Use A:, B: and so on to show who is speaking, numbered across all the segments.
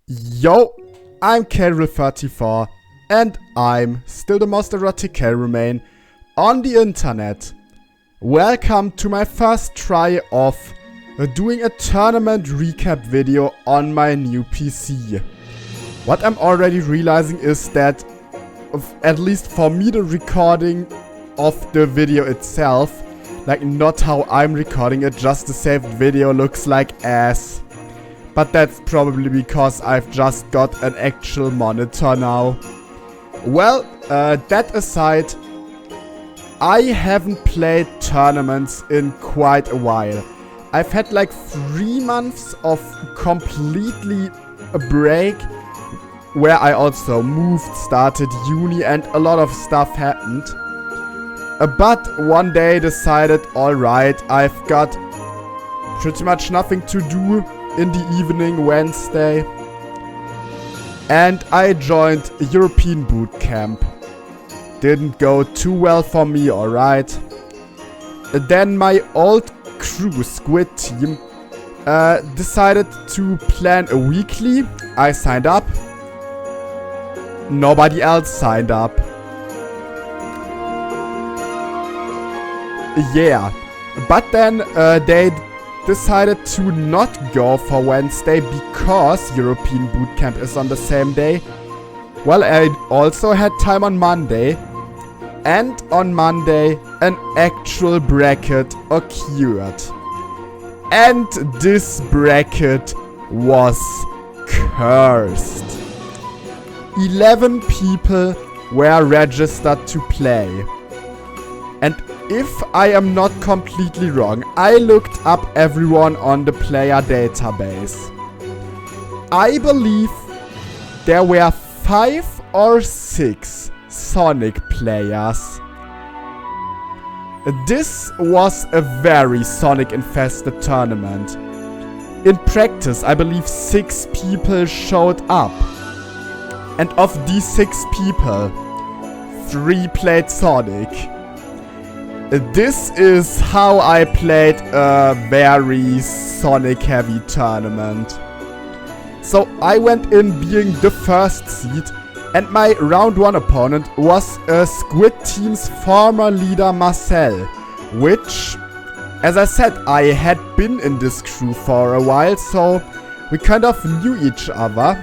A: Yo, I'm Carol34 and I'm still the most erotic Carol on the internet. Welcome to my first try of doing a tournament recap video on my new PC. What I'm already realizing is that, at least for me, the recording of the video itself, like not how I'm recording it, just the saved video looks like ass. But that's probably because I've just got an actual monitor now. Well, that aside, I haven't played tournaments in quite a while. I've had like 3 months of completely a break, where I also moved, started uni, and a lot of stuff happened. But one day decided, alright, I've got pretty much nothing to do in the evening Wednesday, and I joined European boot camp. Didn't go too well for me, alright. Then my old crew, Squid Team, decided to plan a weekly. I signed up. Nobody else signed up. Yeah, but then they decided to not go for Wednesday because European boot camp is on the same day. Well, I also had time on Monday, and on Monday an actual bracket occurred. And this bracket was cursed. 11 people were registered to play. And if I am not completely wrong, I looked up everyone on the player database. I believe there were 5 or 6 Sonic players. This was a very Sonic-infested tournament. In practice, I believe 6 people showed up. And of these 6 people, 3 played Sonic. This is how I played a very Sonic-heavy tournament. So I went in being the first seed, and my round 1 opponent was Squid Team's former leader Marcel, which, as I said, I had been in this crew for a while, so we kind of knew each other.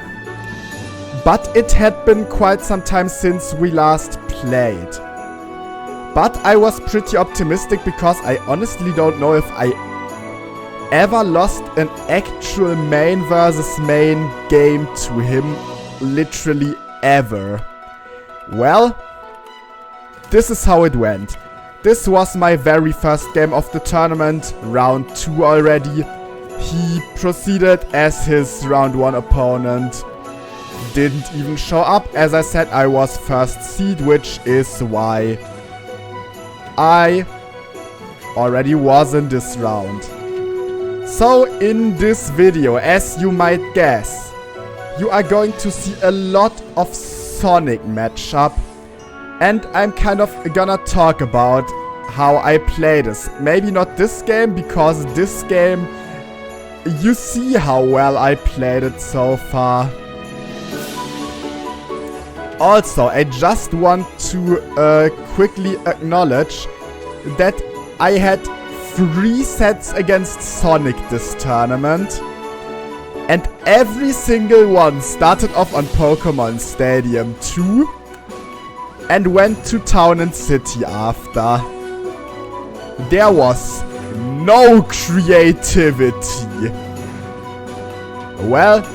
A: But it had been quite some time since we last played. But I was pretty optimistic because I honestly don't know if I ever lost an actual main versus main game to him. Literally ever. Well, this is how it went. This was my very first game of the tournament, round 2 already. He proceeded as his round 1 opponent. Didn't even show up. As I said, I was first seed, which is why I already was in this round. So in this video, as you might guess, you are going to see a lot of Sonic matchup, and I'm kind of gonna talk about how I play this. Maybe not this game, because this game, you see how well I played it so far. Also, I just want to quickly acknowledge that I had 3 sets against Sonic this tournament, and every single one started off on Pokemon Stadium 2 and went to Town and City after. There was no creativity. Well,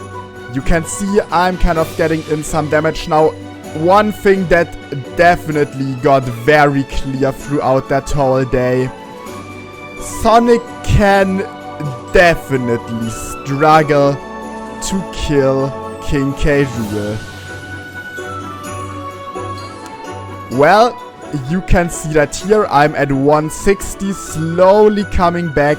A: you can see I'm kind of getting in some damage now. One thing that definitely got very clear throughout that whole day: Sonic can definitely struggle to kill King K. Rool. Well, you can see that here I'm at 160, slowly coming back,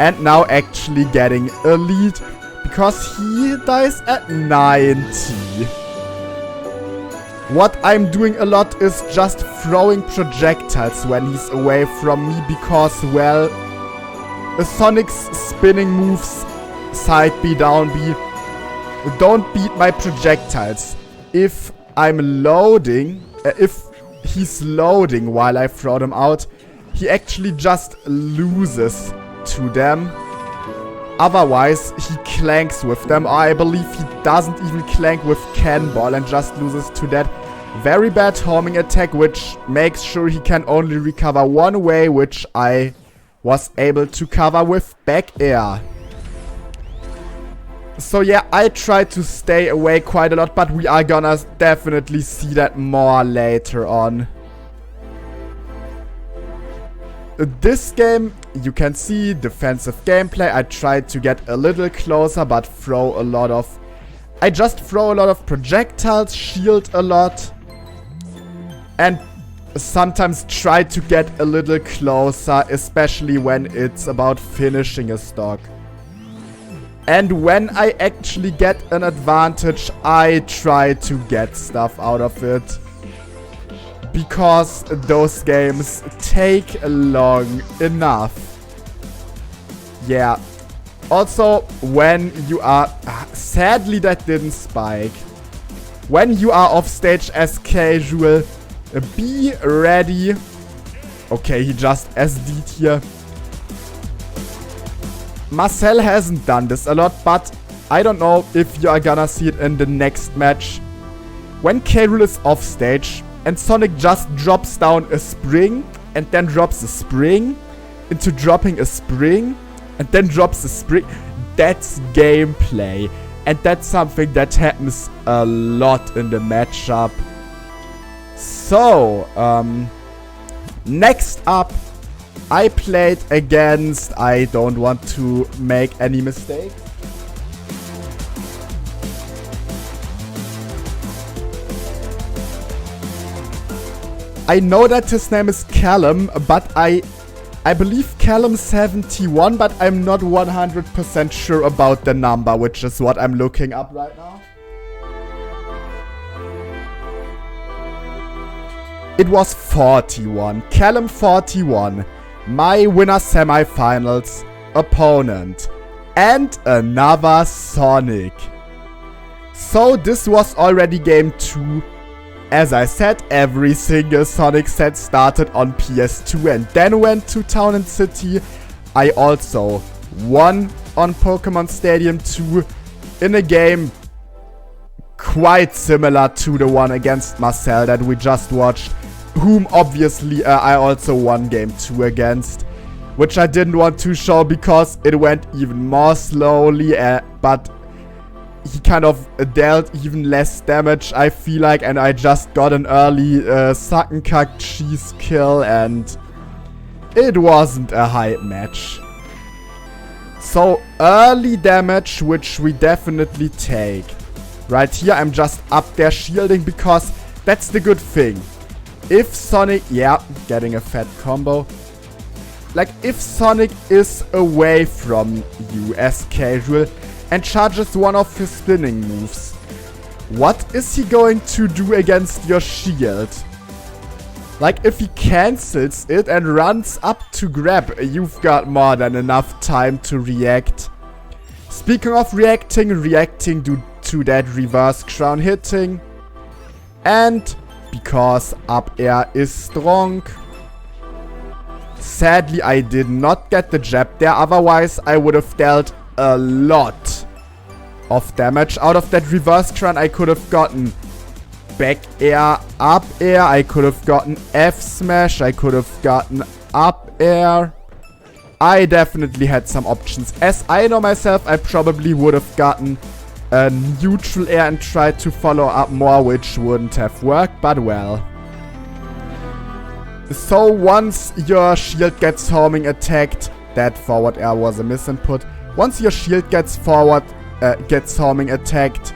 A: and now actually getting a lead, because he dies at 90. What I'm doing a lot is just throwing projectiles when he's away from me, because, well, Sonic's spinning moves, side B, down B, don't beat my projectiles. If I'm loading, if he's loading while I throw them out, he actually just loses to them. Otherwise, he clanks with them. Or I believe he doesn't even clank with Cannonball and just loses to that very bad homing attack, which makes sure he can only recover one way, which I was able to cover with back air. So yeah, I tried to stay away quite a lot, but we are gonna definitely see that more later on. This game, you can see defensive gameplay. I tried to get a little closer, but I just throw a lot of projectiles, shield a lot, and sometimes try to get a little closer, especially when it's about finishing a stock. And when I actually get an advantage, I try to get stuff out of it. Because those games take long enough. Yeah. Also, when you are... Sadly, that didn't spike. When you are off stage as casual, be ready. Okay, he just SD'd here. Marcel hasn't done this a lot, but I don't know if you are gonna see it in the next match. When K-Rool is off stage and Sonic just drops down a spring and then drops a spring into dropping a spring and then drops a spring, that's gameplay. And that's something that happens a lot in the matchup. So, next up, I played against... I don't want to make any mistakes. I know that his name is Callum, but I believe Callum71, but I'm not 100% sure about the number, which is what I'm looking up right now. It was 41. Callum41. My winner semifinals opponent. And another Sonic. So this was already game 2. As I said, every single Sonic set started on PS2 and then went to Town and City. I also won on Pokemon Stadium 2 in a game quite similar to the one against Marcel that we just watched, whom obviously I also won game 2 against, which I didn't want to show because it went even more slowly, but he kind of dealt even less damage, I feel like, and I just got an early Suckenkack cheese kill, and it wasn't a hype match. So, early damage, which we definitely take. Right here, I'm just up there shielding, because that's the good thing. If Sonic... Yeah, getting a fat combo. Like, if Sonic is away from you as casual and charges one of his spinning moves, what is he going to do against your shield? Like, if he cancels it and runs up to grab, you've got more than enough time to react. Speaking of reacting to that reverse crown hitting. And because up air is strong. Sadly, I did not get the jab there, otherwise I would have dealt a lot of damage out of that reverse crown. I could have gotten back air, up air, I could have gotten F smash, I could have gotten up air. I definitely had some options. As I know myself, I probably would have gotten a neutral air and tried to follow up more, which wouldn't have worked, but well. So once your shield gets homing attacked, that forward air was a misinput. Once your shield gets homing attacked,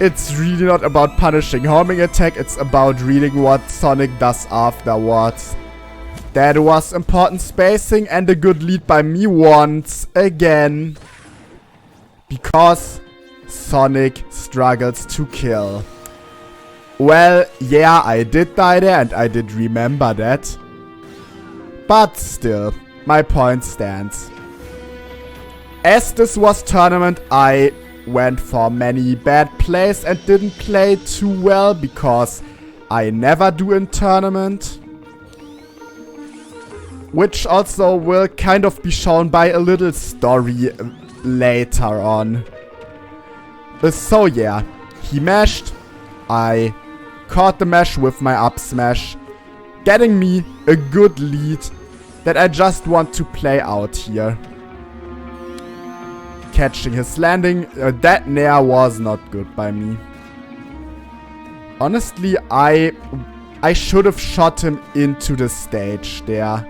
A: it's really not about punishing homing attack, it's about reading what Sonic does afterwards. That was important spacing and a good lead by me once again. Because Sonic struggles to kill. Well, yeah, I did die there and I did remember that. But still, my point stands. As this was tournament, I went for many bad plays and didn't play too well, because I never do in tournament. Which also will kind of be shown by a little story later on. So yeah, he mashed. I caught the mash with my up smash, getting me a good lead that I just want to play out here. Catching his landing, that nair was not good by me. Honestly, I should have shot him into the stage there.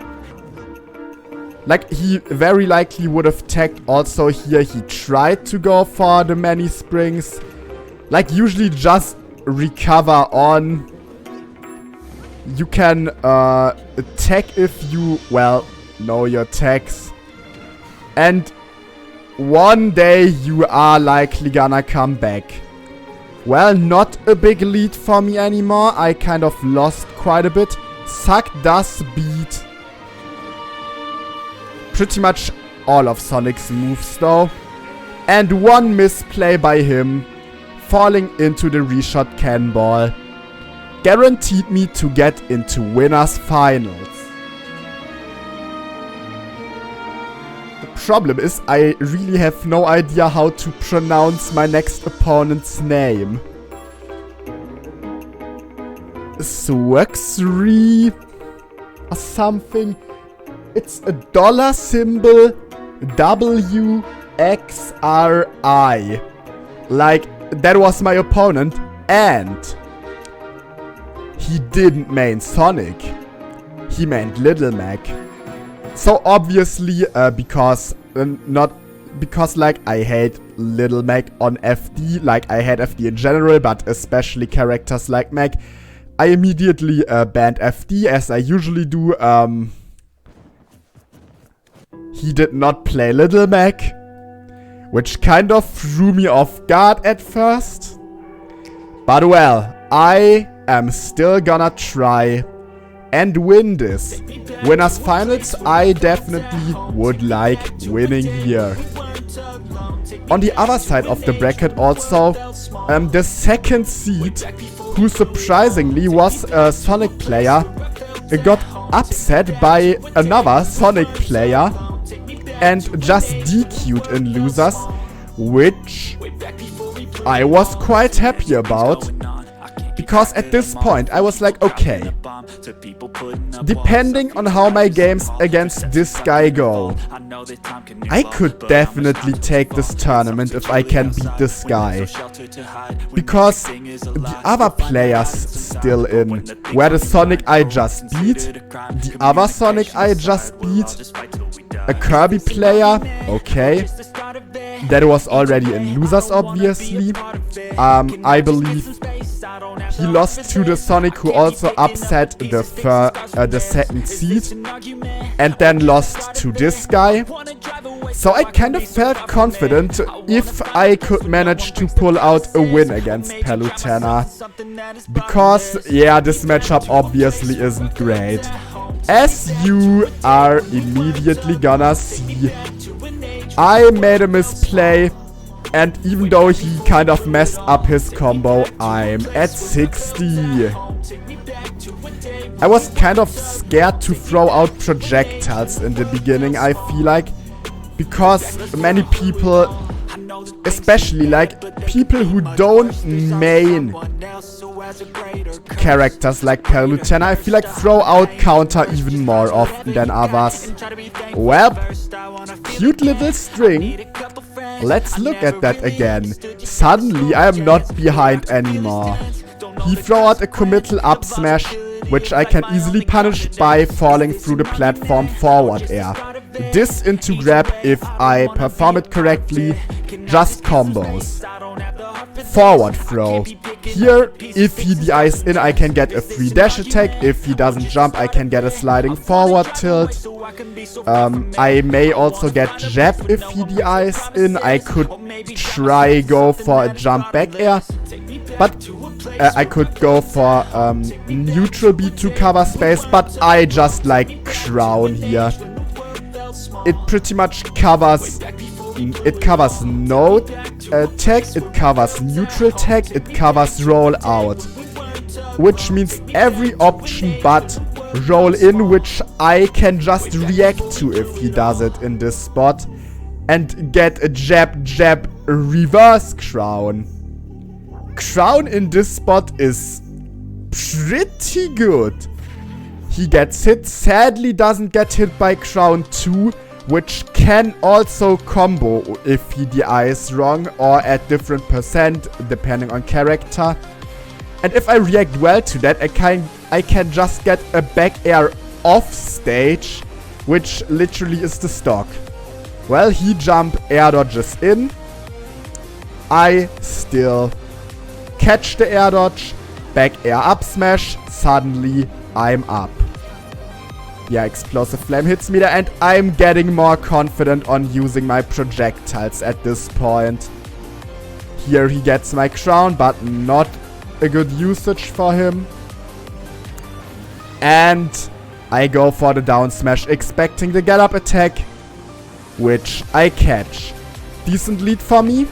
A: Like, he very likely would have tagged also here. He tried to go for the many springs. Like, usually just recover on. You can tag if you, well, know your tags. And one day you are likely gonna come back. Well, not a big lead for me anymore. I kind of lost quite a bit. Suck does beat pretty much all of Sonic's moves though. And one misplay by him, falling into the reshot cannonball, guaranteed me to get into winners finals. The problem is I really have no idea how to pronounce my next opponent's name. Swexry or something. It's a dollar symbol, WXRI. Like, that was my opponent, and he didn't main Sonic. He mained Little Mac. So obviously, because like I hate Little Mac on FD, like I hate FD in general, but especially characters like Mac, I immediately banned FD as I usually do. He did not play Little Mac, which kind of threw me off guard at first. But well, I am still gonna try and win this. Winners finals, I definitely would like winning here. On the other side of the bracket also, the second seed, who surprisingly was a Sonic player, got upset by another Sonic player and just DQ'd in losers, which I was quite happy about. Because at this point I was like, okay, depending on how my games against this guy go, I could definitely take this tournament if I can beat this guy. Because the other players still in, where the Sonic I just beat, the other Sonic I just beat, a Kirby player, okay, that was already in losers obviously. I believe he lost to the Sonic who also upset the second seed, and then lost to this guy. So I kind of felt confident if I could manage to pull out a win against Palutena. Because, yeah, this matchup obviously isn't great. As you are immediately gonna see, I made a misplay. And even though he kind of messed up his combo, I'm at 60. I was kind of scared to throw out projectiles in the beginning, I feel like. Because many people, especially like people who don't main characters like Palutena, I feel like throw out counter even more often than others. Well, cute little string. Let's look at that again. Suddenly I am not behind anymore. He threw out a committal up smash, which I can easily punish by falling through the platform forward air. This into grab if I perform it correctly, just combos. Forward throw. Here, if he DIs in, I can get a free dash attack. If he doesn't jump, I can get a sliding forward tilt. I may also get jab if he DIs in. I could try go for a jump back air. But I could go for neutral beat to cover space. But I just like crown here. It pretty much covers it covers no tag, it covers neutral tag, it covers roll out. Which means every option but roll in, which I can just react to if he does it in this spot. And get a jab jab reverse crown. Crown in this spot is pretty good. He gets hit, sadly doesn't get hit by crown 2, which can also combo if he DIs wrong or at different percent depending on character. And if I react well to that, I can just get a back air off stage, which literally is the stock. Well, he jump air dodges in. I still catch the air dodge, back air up smash, suddenly I'm up. Yeah, explosive flame hits me there and I'm getting more confident on using my projectiles at this point. Here he gets my crown, but not a good usage for him. And I go for the down smash, expecting the get up attack, which I catch. Decent lead for me.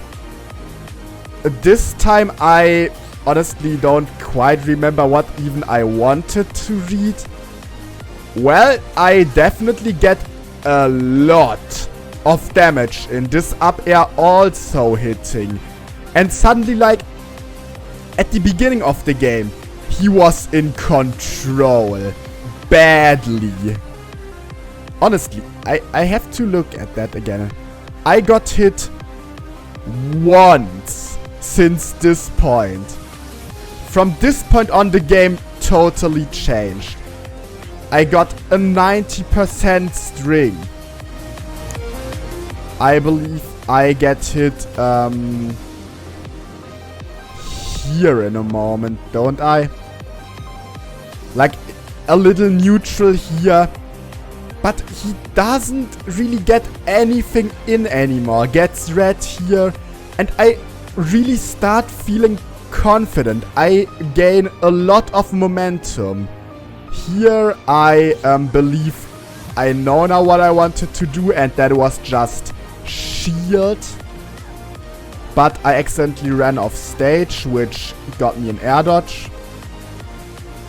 A: This time I honestly don't quite remember what even I wanted to read. Well, I definitely get a lot of damage in this up air also hitting. And suddenly, like, at the beginning of the game, he was in control. Badly. Honestly, I have to look at that again. I got hit once since this point. From this point on, the game totally changed. I got a 90% string. I believe I get hit here in a moment, don't I? Like a little neutral here. But he doesn't really get anything in anymore. Gets red here. And I really start feeling confident. I gain a lot of momentum. Here I believe I know now what I wanted to do, and that was just shield. But I accidentally ran off stage, which got me an air dodge.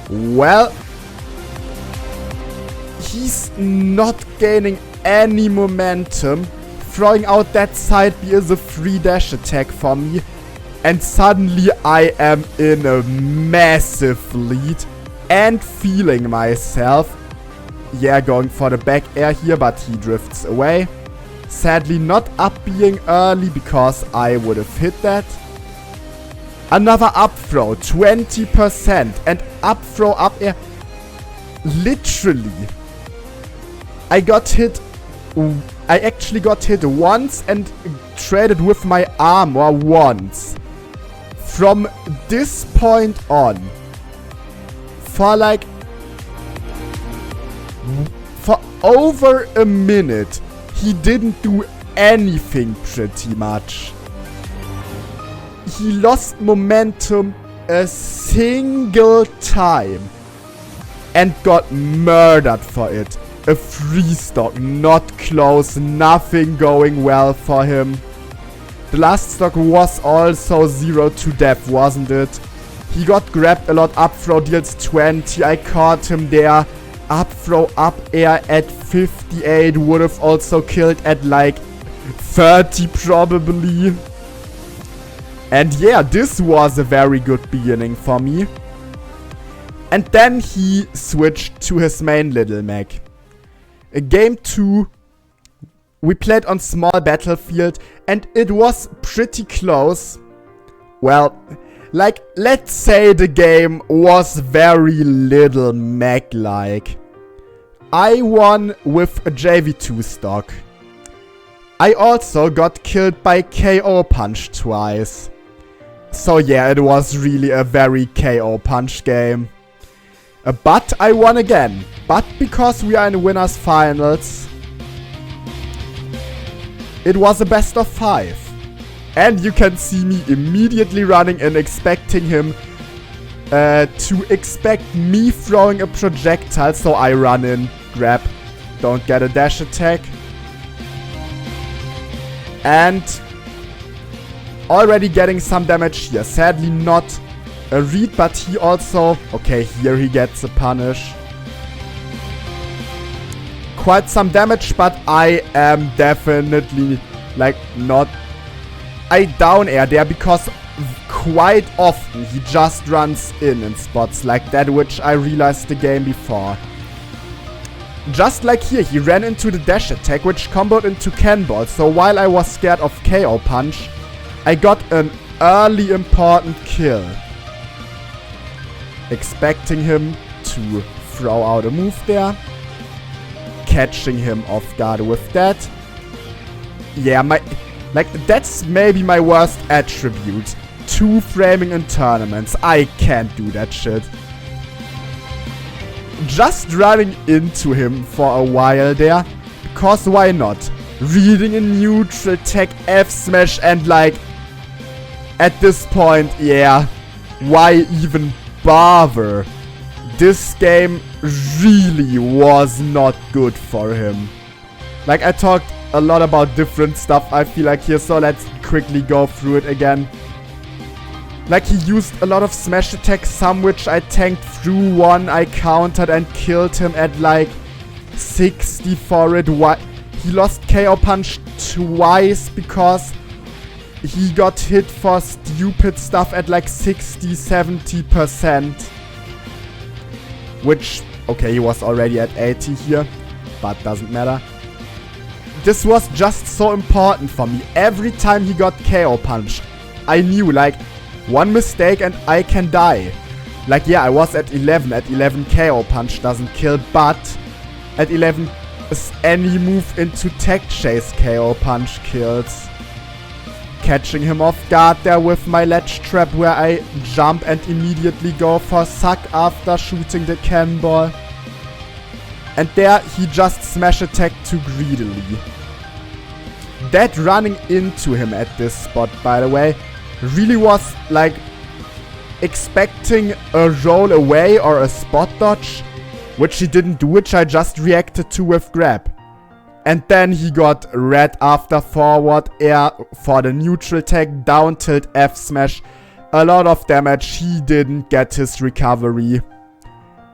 A: Well, he's not gaining any momentum. Throwing out that side B is a free dash attack for me. And suddenly I am in a massive lead. And feeling myself. Yeah, going for the back air here, but he drifts away. Sadly not up being early because I would have hit that. Another up throw, 20%. And up throw up air. Literally. I actually got hit once and traded with my armor once. From this point on, for over a minute, he didn't do anything pretty much. He lost momentum a single time and got murdered for it. A free stock, not close, nothing going well for him. The last stock was also 0 to death, wasn't it? He got grabbed a lot, up throw deals 20, I caught him there. Up throw, up air at 58, would have also killed at like 30 probably. And yeah, this was a very good beginning for me. And then he switched to his main little mech. Game 2, we played on small battlefield and it was pretty close. Well, like, let's say the game was very little mech-like. I won with a JV2 stock. I also got killed by KO punch twice. So yeah, it was really a very KO punch game. But I won again. But because we are in winners finals, it was a best of 5. And you can see me immediately running and expecting him to expect me throwing a projectile. So I run in, grab, don't get a dash attack. And already getting some damage here. Sadly not a read, but he also... Okay, here he gets a punish. Quite some damage, but I am definitely, like, not... I down air there because quite often he just runs in spots like that, which I realized the game before. Just like here, he ran into the dash attack, which comboed into Cannonball. So while I was scared of KO Punch, I got an early important kill. Expecting him to throw out a move there. Catching him off guard with that. Yeah, that's maybe my worst attribute. 2 framing in tournaments. I can't do that shit. Just running into him for a while there. Because why not? Reading a neutral tech F smash and like... At this point, yeah. Why even bother? This game really was not good for him. Like, I talked a lot about different stuff, I feel like, here, so let's quickly go through it again. Like, he used a lot of smash attacks, some which I tanked through, one I countered and killed him at like 60 for it. He lost KO Punch twice because he got hit for stupid stuff at like 60-70%. Which, okay, he was already at 80 here, but doesn't matter. This was just so important for me. Every time he got KO punched, I knew, like, one mistake and I can die. Like, yeah, I was at 11. At 11, KO punch doesn't kill, but at 11, any move into tech chase KO punch kills. Catching him off guard there with my ledge trap where I jump and immediately go for suck after shooting the cannonball. And there he just smash attacked too greedily. That running into him at this spot, by the way, really was like expecting a roll away or a spot dodge, which he didn't do, which I just reacted to with grab. And then he got red after forward air for the neutral tag, down tilt F smash. A lot of damage, he didn't get his recovery.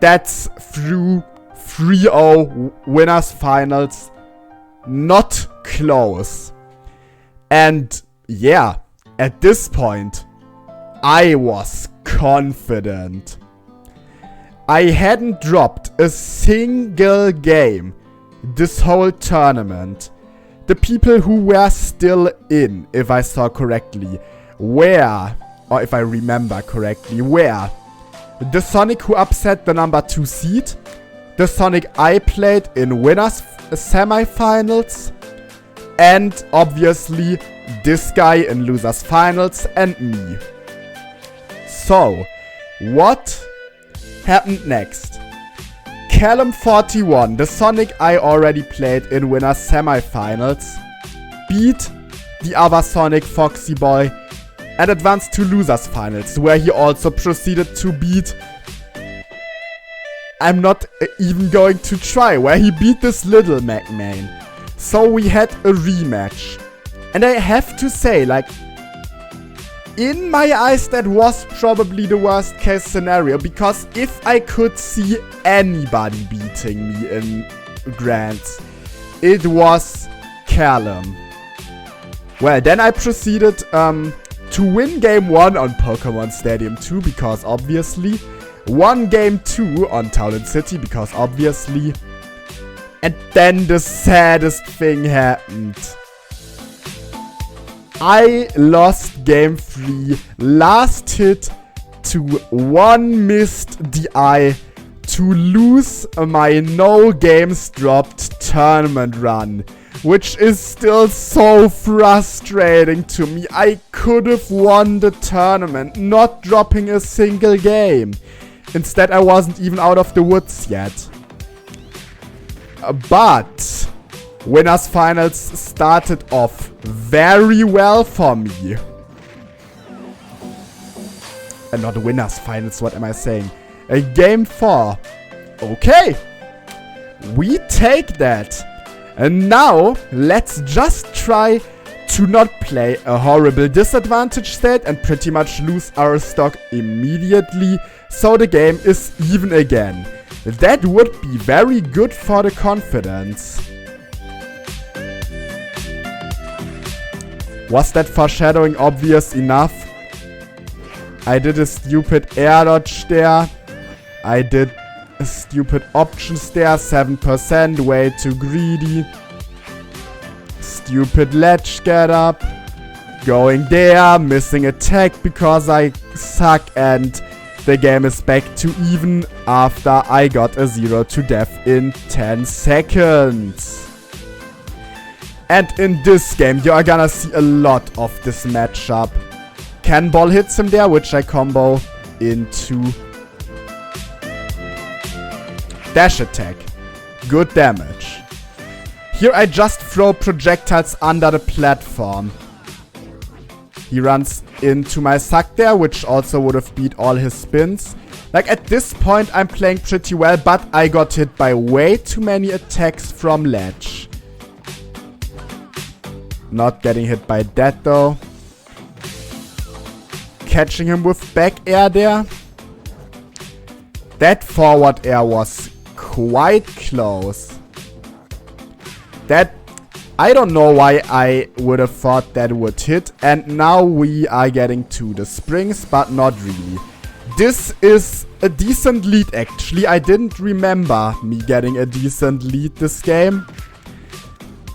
A: That's through 3-0 winners finals. Not close. And yeah, at this point, I was confident. I hadn't dropped a single game this whole tournament. The people who were still in, if I saw correctly, were, or if I remember correctly, were the Sonic who upset the number 2 seed, the Sonic I played in winners semifinals, and obviously this guy in losers finals and me. So, what happened next? Callum41, the Sonic I already played in winners semifinals, beat the other Sonic, Foxy Boy, and advanced to losers finals, where he also proceeded to beat... I'm not even going to try, where he beat this little McMahon. So we had a rematch. And I have to say, like, in my eyes, that was probably the worst case scenario, because if I could see anybody beating me in Grands, it was Callum. Well, then I proceeded to win game 1 on Pokemon Stadium 2, because obviously, won game 2 on Town & City, because obviously, and then the saddest thing happened. I lost game 3, last hit to one missed DI to lose my no games dropped tournament run, which is still so frustrating to me. I could have won the tournament, not dropping a single game. Instead, I wasn't even out of the woods yet. But winners finals started off very well for me. And not winners finals, what am I saying? Game 4. Okay. We take that. And now, let's just try to not play a horrible disadvantage state and pretty much lose our stock immediately, so the game is even again. That would be very good for the confidence. Was that foreshadowing obvious enough? I did a stupid air dodge there. I did a stupid options there, 7%, way too greedy. Stupid ledge get up. Going there, missing attack because I suck, and the game is back to even after I got a 0 to death in 10 seconds. And in this game, you are gonna see a lot of this matchup. Cannonball hits him there, which I combo into dash attack. Good damage. Here I just throw projectiles under the platform. He runs into my suck there, which also would have beat all his spins. Like, at this point, I'm playing pretty well, but I got hit by way too many attacks from ledge. Not getting hit by that, though. Catching him with back air there. That forward air was quite close. That, I don't know why I would have thought that would hit. And now we are getting to the springs, but not really. This is a decent lead, actually. I didn't remember me getting a decent lead this game.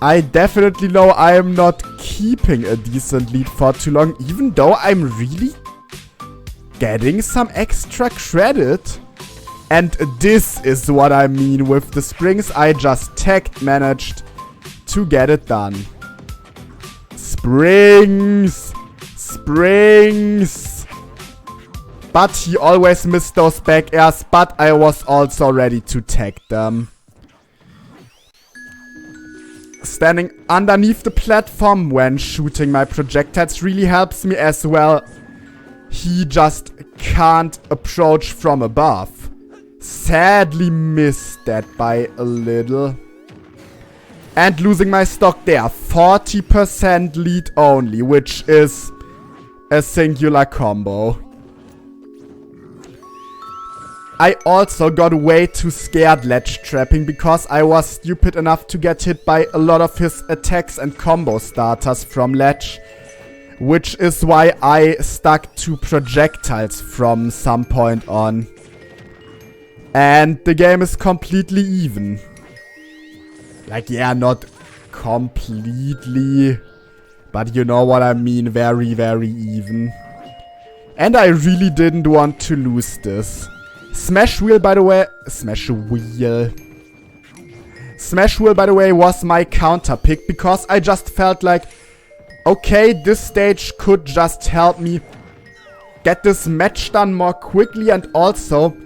A: I definitely know I am not keeping a decent lead for too long, even though I'm really getting some extra credit. And this is what I mean with the springs. I just managed to get it done. Springs! Springs! But he always missed those back airs, but I was also ready to tag them. Standing underneath the platform when shooting my projectiles really helps me as well. He just can't approach from above. Sadly missed that by a little. And losing my stock there. 40% lead only, which is a singular combo. I also got way too scared ledge trapping because I was stupid enough to get hit by a lot of his attacks and combo starters from ledge. Which is why I stuck to projectiles from some point on. And the game is completely even. Like, yeah, not completely. But you know what I mean, very, very even. And I really didn't want to lose this. Smash Wheel, by the way... Smash Wheel, by the way, was my counter pick. Because I just felt like... Okay, this stage could just help me get this match done more quickly. And also...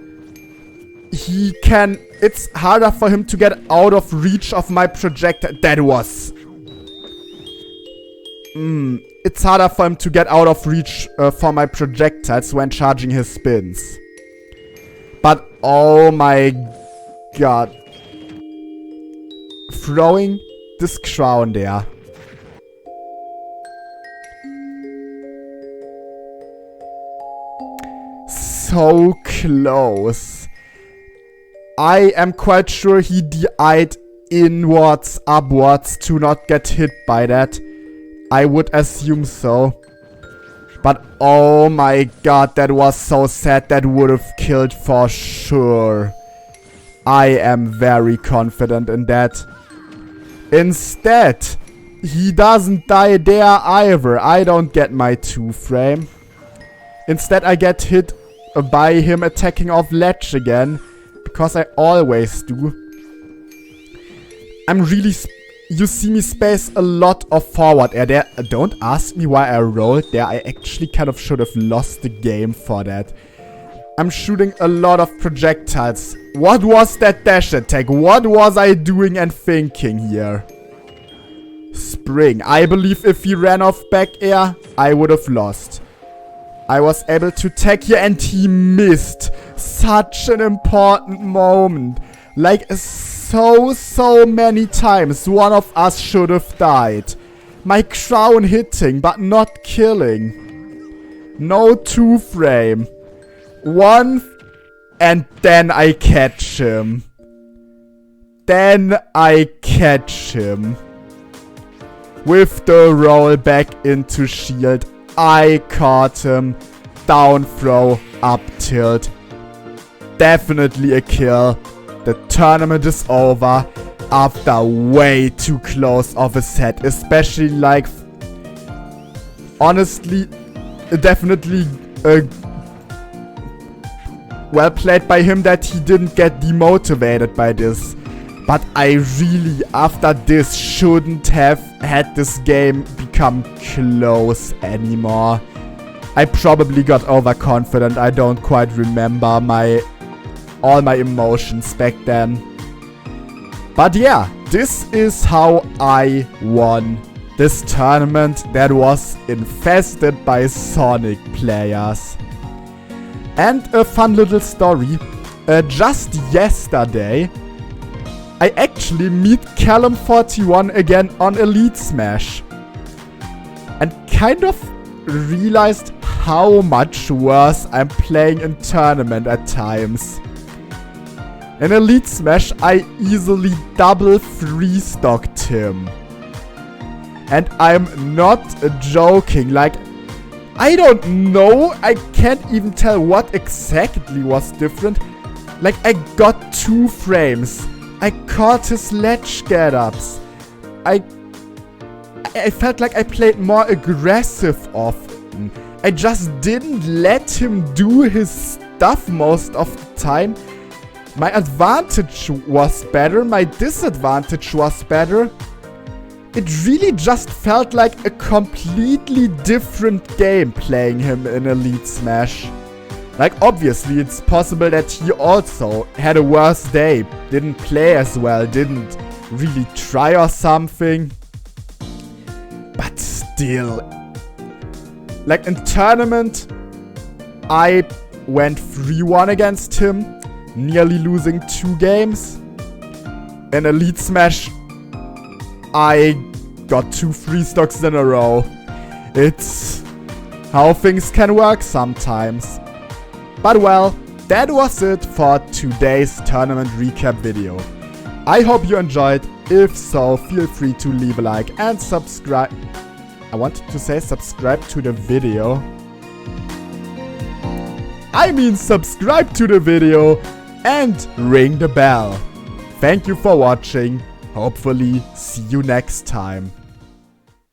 A: He can... It's harder for him to get out of reach of my projectile. That was... It's harder for him to get out of reach for my projectiles when charging his spins. But oh my god. Throwing this crown there. So close. I am quite sure he DI'd inwards, upwards to not get hit by that. I would assume so. But oh my god, that was so sad. That would have killed for sure. I am very confident in that. Instead, he doesn't die there either. I don't get my 2-frame. Instead, I get hit by him attacking off ledge again. Because I always do. I'm really... You see me space a lot of forward air there. Don't ask me why I rolled there. I actually kind of should have lost the game for that. I'm shooting a lot of projectiles. What was that dash attack? What was I doing and thinking here? Spring. I believe if he ran off back air, I would have lost. I was able to tag here and he missed. Such an important moment. Like so many times one of us should have died. My crown hitting, but not killing. No 2-frame. 1, and then I catch him. Then I catch him. With the roll back into shield, I caught him. Down throw, up tilt. Definitely a kill. The tournament is over after way too close of a set. Especially like, honestly, definitely well played by him that he didn't get demotivated by this. But I really, after this, shouldn't have had this game become close anymore. I probably got overconfident. I don't quite remember all my emotions back then. But yeah, this is how I won this tournament that was infested by Sonic players. And a fun little story. Just yesterday, I actually meet Callum41 again on Elite Smash. And kind of realized how much worse I'm playing in tournament at times. In Elite Smash, I easily double free-stocked him. And I'm not joking, like, I don't know, I can't even tell what exactly was different. Like, I got 2 frames. I caught his ledge get-ups. I felt like I played more aggressive often. I just didn't let him do his stuff most of the time. My advantage was better, my disadvantage was better. It really just felt like a completely different game playing him in Elite Smash. Like, obviously, it's possible that he also had a worse day, didn't play as well, didn't really try or something. But still, like in tournament, I went 3-1 against him, nearly losing 2 games. In Elite Smash, I got 2 free stocks in a row. It's how things can work sometimes. But well, that was it for today's tournament recap video. I hope you enjoyed. If so, feel free to leave a like and subscribe. I wanted to say subscribe to the video. I mean subscribe to the video and ring the bell. Thank you for watching. Hopefully see you next time.